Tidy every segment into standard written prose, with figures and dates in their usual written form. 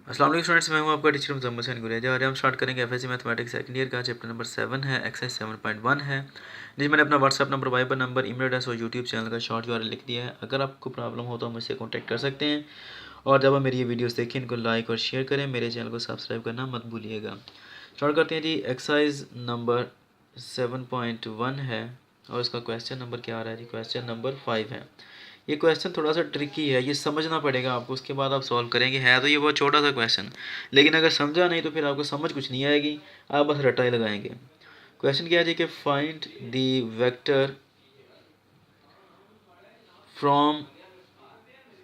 अस्सलाम वालेकुम स्टूडेंट्स, मैं हूं आपका टीचर मुजम्मिल हुसैन गुरेजा। और हम स्टार्ट करेंगे एफएससी मैथमेटिक्स सेकंड ईयर का चैप्टर नंबर 7 है, एक्सरसाइज 7.1 है, जिसमें मैंने अपना WhatsApp number, Viber number, email address और यूट्यूब चैनल का शॉर्ट यूआरएल लिख दिया है। अगर आपको प्रॉब्लम हो तो मुझसे कॉन्टैक्ट कर सकते हैं। और जब आप मेरी ये वीडियोस देखें इनको लाइक और शेयर करें, मेरे चैनल को सब्सक्राइब करना मत भूलिएगा। स्टार्ट करते हैं जी। एक्सरसाइज नंबर 7.1 है और इसका क्वेश्चन नंबर क्या आ रहा है जी? क्वेश्चन नंबर 5 है। ये क्वेश्चन थोड़ा सा ट्रिकी है, ये समझना पड़ेगा आपको, उसके बाद आप सॉल्व करेंगे। है तो ये बहुत छोटा सा क्वेश्चन, लेकिन अगर समझा नहीं तो फिर आपको समझ कुछ नहीं आएगी, आप बस रट्टा ही लगाएंगे। क्वेश्चन क्या है जी कि find the vector from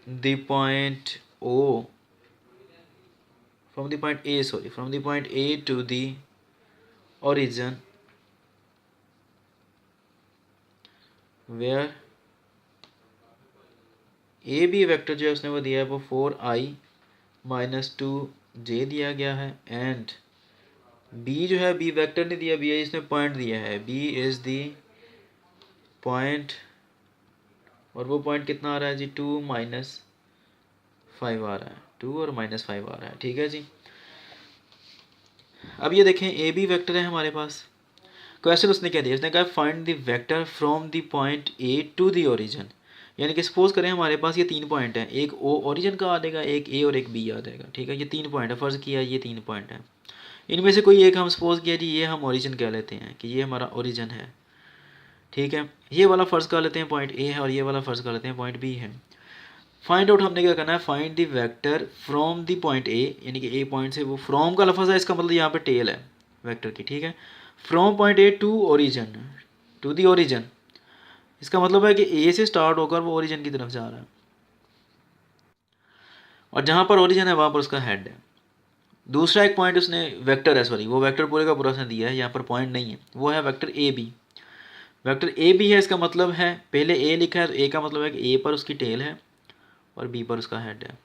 the point O from the point A sorry from the point A to the origin where A B vector जो है उसने वो दिया है वो 4i-2j दिया गया है। एंड बी जो है बी वेक्टर ने दिया, बी है इसने पॉइंट दिया है, बी इज़ दी पॉइंट, और वो पॉइंट कितना आ रहा है जी? 2-5 आ रहा है, 2 और -5 आ रहा है। ठीक है जी। अब ये देखें ए बी वेक्टर है हमारे पास। क्वेश्चन उसने क्या दिया? उसने कहा find the vector from the point A to the origin. यानी कि सपोज करें हमारे पास ये 3 पॉइंट हैं, एक ओ ओरिजिन का आ जाएगा, एक ए और एक बी आ जाएगा। ठीक है, ये 3 पॉइंट है, फ़र्ज़ किया ये 3 पॉइंट है। इनमें से कोई एक हम सपोज किया जी ये हम ओरिजिन कह लेते हैं कि ये हमारा ओरिजिन है। ठीक है, ये वाला फ़र्ज़ कर लेते हैं पॉइंट ए है और ये वाला फ़र्ज़ कर लेते हैं पॉइंट बी है। फाइंड आउट हमने क्या करना है? Find the vector from the point ए, यानी कि ए पॉइंट से, वो फ्रॉम का लफ्ज़ है, इसका मतलब यहाँ पे टेल है वेक्टर की। ठीक है, from point A to origin, to the origin, इसका मतलब है कि ए से स्टार्ट होकर वो ओरिजिन की तरफ जा रहा है, और जहाँ पर ओरिजिन है वहाँ पर उसका हेड है। दूसरा एक पॉइंट उसने वेक्टर है, सॉरी वो वेक्टर पूरे का पूरा उसने दिया है, यहाँ पर पॉइंट नहीं है, वो है vector A B. Vector A B है, इसका मतलब है पहले ए लिखा है तो ए का मतलब है कि ए पर उसकी टेल है और बी पर उसका हेड है।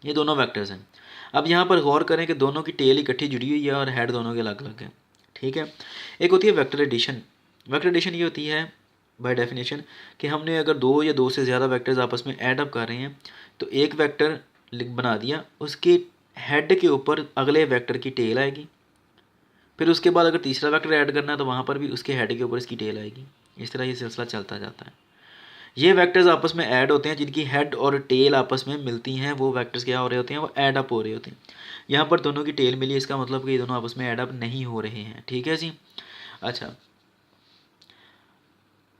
ये दोनों वेक्टर्स हैं। अब यहाँ पर गौर करें कि दोनों की टेल इकट्ठी जुड़ी हुई है और हेड दोनों के अलग अलग है। ठीक है, एक होती है वेक्टर एडिशन। वेक्टर एडिशन ये होती है बाय डेफिनेशन कि हमने अगर 2 या 2 से ज़्यादा वेक्टर्स आपस में ऐड अप कर रहे हैं तो एक वेक्टर बना दिया, उसके हेड के ऊपर अगले वेक्टर की टेल आएगी, फिर उसके बाद अगर तीसरा वेक्टर ऐड करना है तो वहाँ पर भी उसके हेड के ऊपर इसकी टेल आएगी। इस तरह ये सिलसिला चलता जाता है। ये वेक्टर्स आपस में ऐड होते हैं, जिनकी हेड और टेल आपस में मिलती हैं, वो वेक्टर्स क्या हो रहे होते हैं? वो ऐड अप हो रहे होते हैं। यहाँ पर दोनों की टेल मिली, इसका मतलब कि ये दोनों आपस में ऐड अप नहीं हो रहे हैं। ठीक है जी। अच्छा,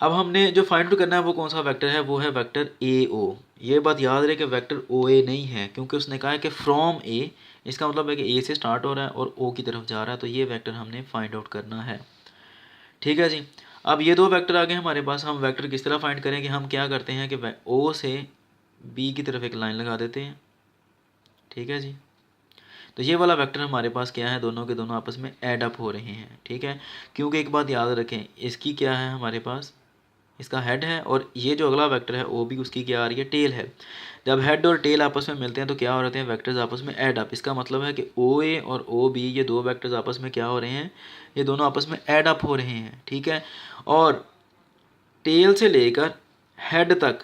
अब हमने जो फाइंड आउट करना है वो कौन सा वेक्टर है? वो है वेक्टर ए ओ। ये बात याद रहे कि वेक्टर ओ ए नहीं है, क्योंकि उसने कहा है कि फ्रॉम ए, इसका मतलब है कि ए से स्टार्ट हो रहा है और ओ की तरफ जा रहा है, तो ये वेक्टर हमने फाइंड आउट करना है। ठीक है जी। अब ये 2 वेक्टर आ गए हमारे पास। हम वेक्टर किस तरह फाइंड करें? कि हम क्या करते हैं कि ओ से बी की तरफ एक लाइन लगा देते हैं। ठीक है जी, तो ये वाला वेक्टर हमारे पास क्या है? दोनों के दोनों आपस में ऐड अप हो रहे हैं। ठीक है, क्योंकि एक बात याद रखें, इसकी क्या है हमारे पास? इसका हेड है, और ये जो अगला वेक्टर है ओ बी, उसकी क्या आ रही है? टेल है। जब हेड और टेल आपस में मिलते हैं तो क्या हो रहे हैं? वेक्टर्स आपस में ऐड अप। इसका मतलब है कि ओ ए और ओ बी, ये 2 वेक्टर्स आपस में क्या हो रहे हैं? ये दोनों आपस में ऐड अप हो रहे हैं। ठीक है, और टेल से लेकर हेड तक,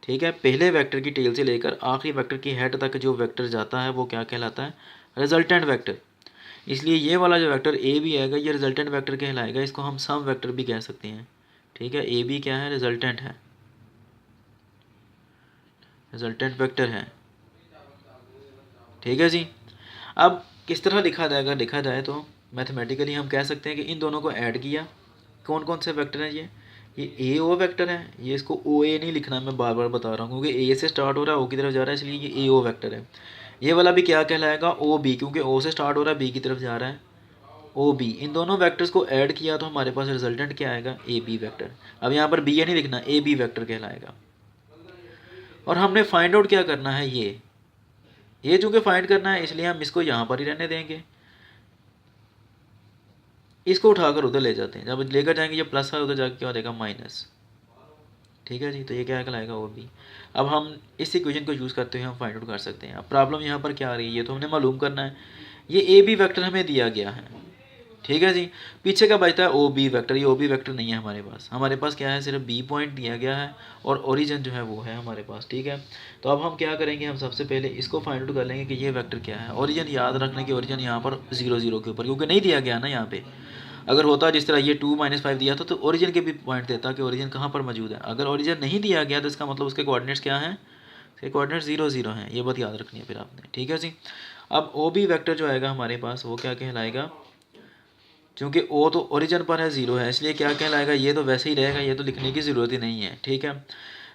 ठीक है, पहले वेक्टर की टेल से लेकर आखिरी वेक्टर की हेड तक जो वेक्टर जाता है वो क्या कहलाता है? Resultant vector. इसलिए ये वाला जो वेक्टर ए बी आएगा ये रिजल्टेंट वेक्टर कहलाएगा। इसको हम सम वेक्टर भी कह सकते हैं। ठीक है, ए बी क्या है? रिजल्टेंट है, रिजल्टेंट वेक्टर है। ठीक है जी। अब किस तरह लिखा जाएगा? लिखा जाए तो मैथमेटिकली हम कह सकते हैं कि इन दोनों को ऐड किया। कौन कौन से वेक्टर हैं ये ए ओ वेक्टर है। ये इसको ओ ए नहीं लिखना, मैं बार बार बता रहा हूँ, क्योंकि ए से स्टार्ट हो रहा है ओ की तरफ जा रहा है, इसलिए ये ए ओ वेक्टर है। ये वाला भी क्या कहलाएगा? ओ बी, क्योंकि ओ से स्टार्ट हो रहा है बी की तरफ जा रहा है, ओ बी। इन दोनों वेक्टर्स को ऐड किया तो हमारे पास रिजल्टेंट क्या आएगा? A B vector. अब यहाँ पर बी ए नहीं लिखना, ए बी वेक्टर कहलाएगा। और हमने फाइंड आउट क्या करना है? ये चूँकि फाइंड करना है इसलिए हम इसको यहाँ पर ही रहने देंगे, इसको उठाकर उधर ले जाते हैं। जब लेकर जाएंगे ये प्लस है, उधर जाकर क्या हो जाएगा? माइनस। ठीक है जी, तो ये क्या कहलाएगा? वो भी। अब हम इस इक्वेशन को यूज़ करते हुए हम फाइंड आउट कर सकते हैं। अब प्रॉब्लम यहाँ पर क्या आ रही है ये तो हमने मालूम करना है। ये ए बी वेक्टर हमें दिया गया है, ठीक है जी। पीछे का बचता है ओ बी वैक्टर, ये ओ बी वैक्टर नहीं है हमारे पास क्या है, सिर्फ बी पॉइंट दिया गया है और ओरिजिन जो है वो है हमारे पास। ठीक है, तो अब हम क्या करेंगे, हम सबसे पहले इसको फाइंड आउट कर लेंगे कि ये वेक्टर क्या है। ओरिजिन याद रखने की, ओरिजिन यहाँ पर 0 0 के ऊपर, क्योंकि नहीं दिया गया ना यहाँ पे। अगर होता जिस तरह ये 2 -5 दिया था तो ओरिजिन के भी पॉइंट देता कि ओरिजिन कहाँ पर मौजूद है। अगर ओरिजिन नहीं दिया गया तो इसका मतलब उसके कोऑर्डिनेट्स क्या हैं, उसके कोऑर्डिनेट्स 0 0 हैं। ये बात याद रखनी है फिर आपने। ठीक है जी। अब ओ बी वैक्टर जो आएगा हमारे पास वो क्या कहलाएगा, क्योंकि ओ तो ओरिजिन पर है 0 है, इसलिए क्या कहलाएगा, ये तो वैसे ही रहेगा, ये तो लिखने की ज़रूरत ही नहीं है। ठीक है,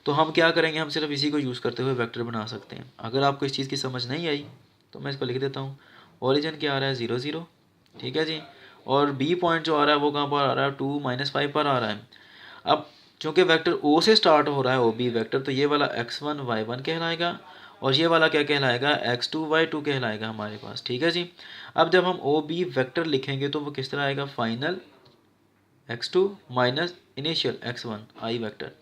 तो हम क्या करेंगे, हम सिर्फ इसी को यूज़ करते हुए वेक्टर बना सकते हैं। अगर आपको इस चीज़ की समझ नहीं आई तो मैं इसको लिख देता हूँ। ओरिजिन क्या आ रहा है, 0 0। ठीक है जी, और बी पॉइंट जो आ रहा है वो कहाँ पर आ रहा है, 2 -5 पर आ रहा है। अब चूँकि वेक्टर ओ से स्टार्ट हो रहा है, ओ बी वेक्टर, तो ये वाला x1 y1 कहलाएगा और ये वाला क्या कहलाएगा, x2 y2 कहलाएगा हमारे पास। ठीक है जी। अब जब हम ओ बी वेक्टर लिखेंगे तो वो किस तरह आएगा, final x2 minus initial x1 आई वेक्टर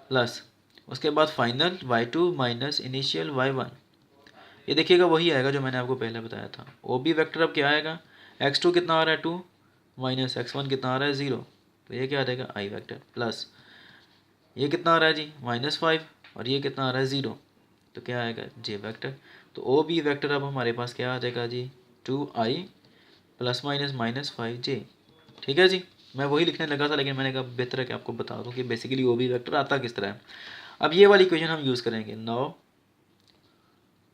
प्लस उसके बाद final y2 minus initial y1। ये देखिएगा वही आएगा जो मैंने आपको पहले बताया था। ओ बी वेक्टर अब क्या आएगा, x2 कितना आ रहा है 2 माइनस x1 कितना आ रहा है 0, तो ये क्या आ जाएगा आई वेक्टर प्लस ये कितना आ रहा है जी -5 और ये कितना आ रहा है 0, तो क्या आएगा जे वेक्टर। तो ओ बी वेक्टर अब हमारे पास क्या आ जाएगा जी, 2i प्लस माइनस -5j। ठीक है जी, मैं वही लिखने लगा था लेकिन मैंने कहा बेहतर है कि आपको बता दूं कि बेसिकली ओ बी वेक्टर आता किस तरह है। अब ये वाली इक्वेशन हम यूज़ करेंगे, now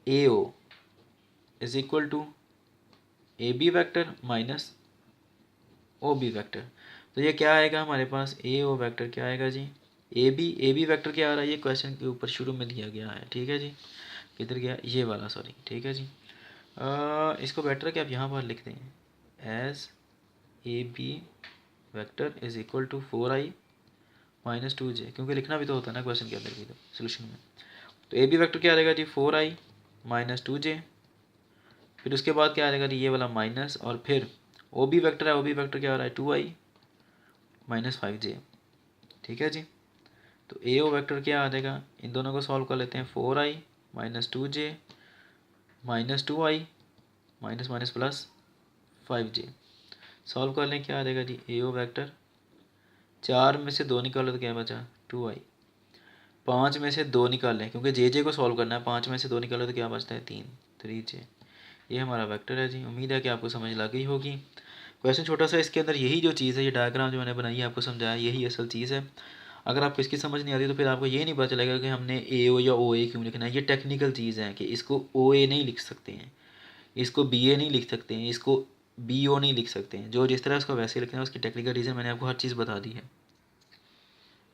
A O is equal to A B vector minus O B vector. तो ये क्या आएगा हमारे पास, ए ओ वैक्टर क्या आएगा जी, ए बी वैक्टर क्या आ रहा है, ये क्वेश्चन के ऊपर शुरू में दिया गया है। ठीक है जी, किधर गया ये वाला, सॉरी। ठीक है जी, इसको बेटर है कि आप यहाँ पर लिख दें, as A B vector is equal to 4i minus 2j, क्योंकि लिखना भी तो होता है ना क्वेश्चन के अंदर भी, तो सोल्यूशन में। तो ए बी वैक्टर क्या आ जाएगा जी, 4i माइनस 2j, फिर उसके बाद क्या आ जाएगा जी ये वाला माइनस, और फिर ओ बी वैक्टर है, ओ बी वैक्टर क्या आ रहा है 2i माइनस 5j। ठीक है जी, तो ए ओ वैक्टर क्या आ जाएगा, इन दोनों को सॉल्व कर लेते हैं, 4i minus 2j minus 2i minus minus plus 5j। Solve कर लें, क्या आ जाएगा जी ए ओ वैक्टर, 4 में से 2 निकालो तो क्या बचा 2i, 5 में से 2 निकाल लें क्योंकि जे को सॉल्व करना है, 5 में से 2 निकालो तो क्या बचता है 3j। ये हमारा वेक्टर है जी। उम्मीद है कि आपको समझ लग गई होगी। क्वेश्चन छोटा सा, इसके अंदर यही जो चीज़ है, ये डायग्राम जो मैंने बनाई है आपको समझाया, यही असल चीज़ है। अगर आपको इसकी समझ नहीं आती तो फिर आपको ये नहीं पता चलेगा कि हमने ए ओ या ओ ए क्यों लिखना है। ये टेक्निकल चीज़ है कि इसको ओ ए नहीं लिख सकते हैं, इसको बी ए नहीं लिख सकते हैं, इसको बी ओ नहीं लिख सकते हैं। जो जिस तरह उसको वैसे लिखना है उसकी टेक्निकल रीज़न मैंने आपको हर चीज़ बता दी है।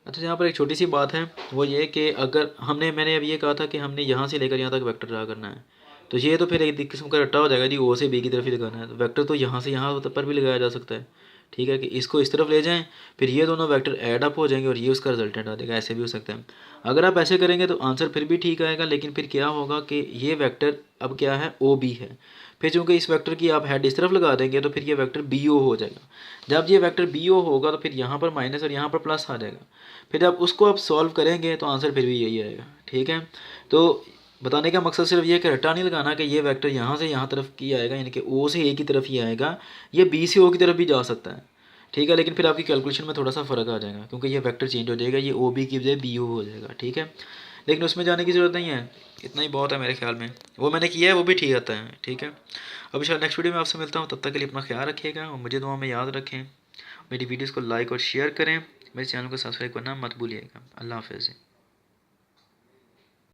अच्छा, यहाँ पर एक छोटी सी बात है, वो ये कि अगर मैंने अब ये कहा था कि हमने यहाँ से लेकर यहाँ तक वेक्टर ड्रा करना है, तो ये तो फिर एक किस्म का रट्टा हो जाएगा जी, ओ से बी की तरफ ही लगाना है। तो वेक्टर तो यहाँ से यहाँ पर भी लगाया जा सकता है। ठीक है, कि इसको इस तरफ ले जाएं, फिर ये दोनों वेक्टर ऐड अप हो जाएंगे और ये उसका रिजल्टेंट आ जाएगा, ऐसे भी हो सकता है। अगर आप ऐसे करेंगे तो आंसर फिर भी ठीक आएगा, लेकिन फिर क्या होगा कि ये वेक्टर अब क्या है, ओ बी है। फिर चूँकि इस वेक्टर की आप हेड इस तरफ लगा देंगे तो फिर ये वेक्टर बी ओ हो जाएगा। जब ये वेक्टर बी ओ होगा तो फिर यहाँ पर माइनस और यहाँ पर प्लस आ जाएगा। फिर जब उसको आप सॉल्व करेंगे तो आंसर फिर भी यही आएगा। ठीक है, तो बताने का मकसद सिर्फ ये कि रट्टा नहीं लगाना कि ये वेक्टर यहाँ से यहाँ तरफ की आएगा, यानी कि ओ से ए की तरफ ही आएगा, ये बी से ओ की तरफ भी जा सकता है। ठीक है, लेकिन फिर आपकी कैलकुलेशन में थोड़ा सा फ़र्क आ जाएगा क्योंकि ये वेक्टर चेंज हो जाएगा, ये ओ बी की बजाय बी ओ हो जाएगा। ठीक है, लेकिन उसमें जाने की ज़रूरत नहीं है, इतना ही बहुत है मेरे ख्याल में। वो मैंने किया है, वो भी ठीक आता है। ठीक है, अब शायद नेक्स्ट वीडियो में आपसे मिलता हूँ, तब तक के लिए अपना ख्याल रखिएगा और मुझे दुआ में याद रखें। मेरी वीडियोज़ को लाइक और शेयर करें, मेरे चैनल को सब्सक्राइब करना मत भूलिएगा। अल्लाह हाफ़िज़।